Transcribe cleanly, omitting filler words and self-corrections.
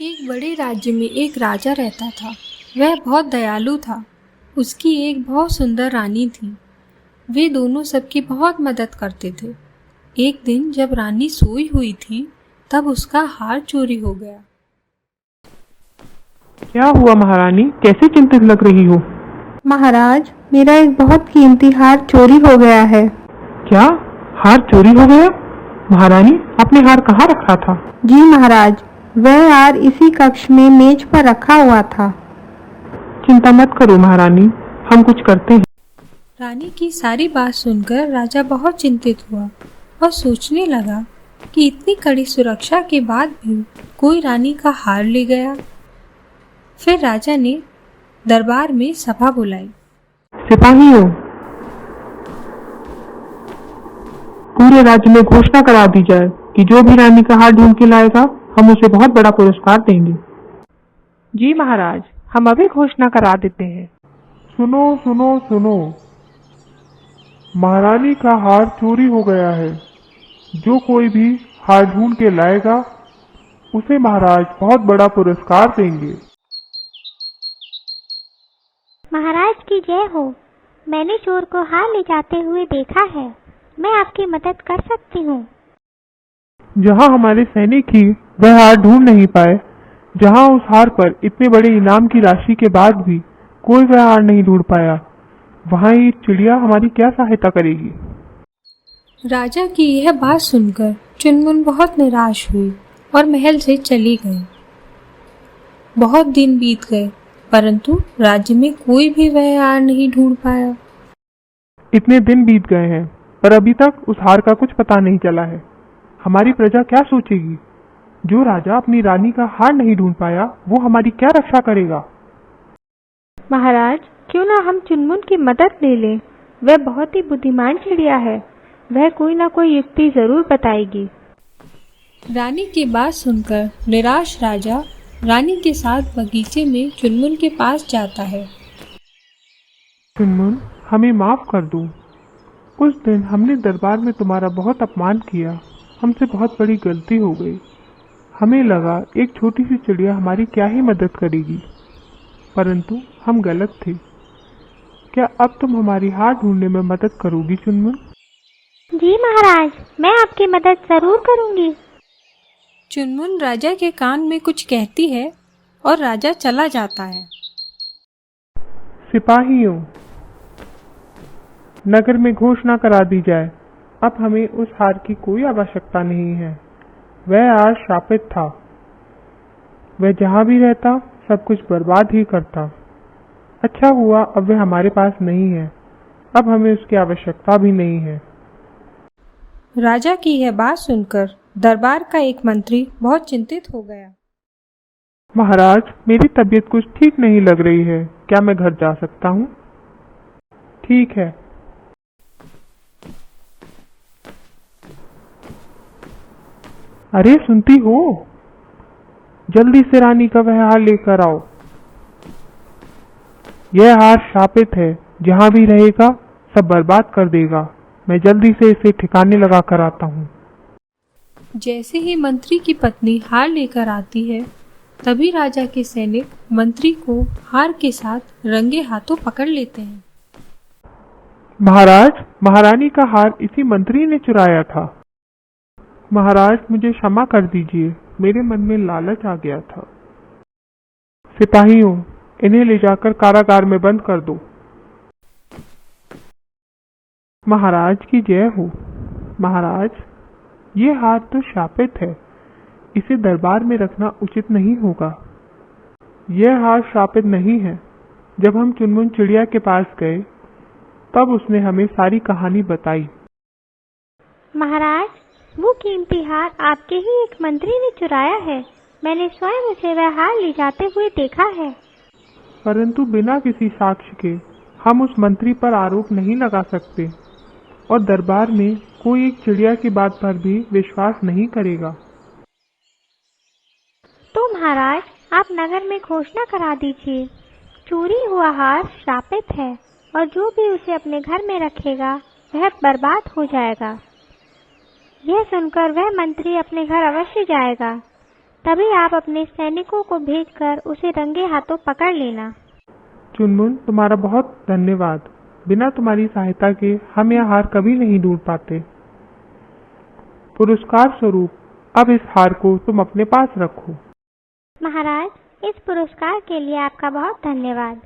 एक बड़े राज्य में एक राजा रहता था। वह बहुत दयालु था। उसकी एक बहुत सुंदर रानी थी। वे दोनों सबकी बहुत मदद करते थे। एक दिन जब रानी सोई हुई थी, तब उसका हार चोरी हो गया। क्या हुआ महारानी, कैसे चिंतित लग रही हो? महाराज, मेरा एक बहुत कीमती हार चोरी हो गया है। क्या हार चोरी हो गया? महारानी, आपने हार कहाँ रखा था? जी महाराज, वह हार इसी कक्ष में मेज पर रखा हुआ था। चिंता मत करो महारानी, हम कुछ करते हैं। रानी की सारी बात सुनकर राजा बहुत चिंतित हुआ और सोचने लगा कि इतनी कड़ी सुरक्षा के बाद भी कोई रानी का हार ले गया। फिर राजा ने दरबार में सभा बुलाई। सिपाहियों, पूरे राज्य में घोषणा करा दी जाए कि जो भी रानी का हार ढूंढ के लाएगा, हम उसे बहुत बड़ा पुरस्कार देंगे। जी महाराज, हम अभी घोषणा करा देते हैं। सुनो सुनो सुनो, महारानी का हार चोरी हो गया है। जो कोई भी हार ढूंढ के लाएगा, उसे महाराज बहुत बड़ा पुरस्कार देंगे। महाराज की जय हो। मैंने चोर को हार ले जाते हुए देखा है। मैं आपकी मदद कर सकती हूँ। जहाँ हमारे सैनिक ही वह हार ढूंढ नहीं पाए, जहाँ उस हार पर इतने बड़े इनाम की राशि के बाद भी कोई वह हार नहीं ढूंढ पाया, वहाँ ये चिड़िया हमारी क्या सहायता करेगी? राजा की यह बात सुनकर चुनमुन बहुत निराश हुई और महल से चली गई। बहुत दिन बीत गए, परंतु राज्य में कोई भी वह हार नहीं ढूंढ पाया। इतने दिन बीत गए हैं, पर अभी तक उस हार का कुछ पता नहीं चला है। हमारी प्रजा क्या सोचेगी? जो राजा अपनी रानी का हार नहीं ढूंढ पाया, वो हमारी क्या रक्षा करेगा? महाराज, क्यों ना हम चुनमुन की मदद ले लें। वह बहुत ही बुद्धिमान चिड़िया है। वह कोई ना कोई युक्ति जरूर बताएगी। रानी की बात सुनकर निराश राजा रानी के साथ बगीचे में चुनमुन के पास जाता है। चुनमुन, हमें माफ कर दो। उस दिन हमने दरबार में तुम्हारा बहुत अपमान किया। हमसे बहुत बड़ी गलती हो गई। हमें लगा एक छोटी सी चिड़िया हमारी क्या ही मदद करेगी, परंतु हम गलत थे। क्या अब तुम हमारी हार ढूंढने में मदद करोगी चुनमुन? जी महाराज, मैं आपकी मदद जरूर करूंगी। चुनमुन राजा के कान में कुछ कहती है और राजा चला जाता है। सिपाहियों, नगर में घोषणा करा दी जाए। अब हमें उस हार की कोई आवश्यकता नहीं है। वह हार शापित था। वह जहाँ भी रहता, सब कुछ बर्बाद ही करता। अच्छा हुआ अब वह हमारे पास नहीं है। अब हमें उसकी आवश्यकता भी नहीं है। राजा की यह बात सुनकर दरबार का एक मंत्री बहुत चिंतित हो गया। महाराज, मेरी तबीयत कुछ ठीक नहीं लग रही है। क्या मैं घर जा सकता हूँ? ठीक है। अरे सुनती हो? जल्दी से रानी का वह हार लेकर आओ। यह हार शापित है। जहाँ भी रहेगा, सब बर्बाद कर देगा। मैं जल्दी से इसे ठिकाने लगा कर आता हूँ। जैसे ही मंत्री की पत्नी हार लेकर आती है, तभी राजा के सैनिक मंत्री को हार के साथ रंगे हाथों पकड़ लेते हैं। महाराज, महारानी का हार इसी मंत्री ने चुराया था। महाराज, मुझे क्षमा कर दीजिए। मेरे मन में लालच आ गया था। सिपाहियों, इन्हें ले जाकर कारागार में बंद कर दो। महाराज की जय हो। महाराज, ये हार तो शापित है। इसे दरबार में रखना उचित नहीं होगा। यह हार शापित नहीं है। जब हम चुनमुन चिड़िया के पास गए, तब उसने हमें सारी कहानी बताई। महाराज, वो कीमती हार आपके ही एक मंत्री ने चुराया है। मैंने स्वयं उसे वह हार ले जाते हुए देखा है। परंतु बिना किसी साक्ष्य के हम उस मंत्री पर आरोप नहीं लगा सकते, और दरबार में कोई एक चिड़िया की बात पर भी विश्वास नहीं करेगा। तो महाराज, आप नगर में घोषणा करा दीजिए, चोरी हुआ हार शापित है और जो भी उसे अपने घर में रखेगा, वह बर्बाद हो जाएगा। यह सुनकर वह मंत्री अपने घर अवश्य जाएगा। तभी आप अपने सैनिकों को भेजकर उसे रंगे हाथों पकड़ लेना। चुनमुन, तुम्हारा बहुत धन्यवाद। बिना तुम्हारी सहायता के हम यह हार कभी नहीं ढूंढ पाते। पुरस्कार स्वरूप अब इस हार को तुम अपने पास रखो। महाराज, इस पुरस्कार के लिए आपका बहुत धन्यवाद।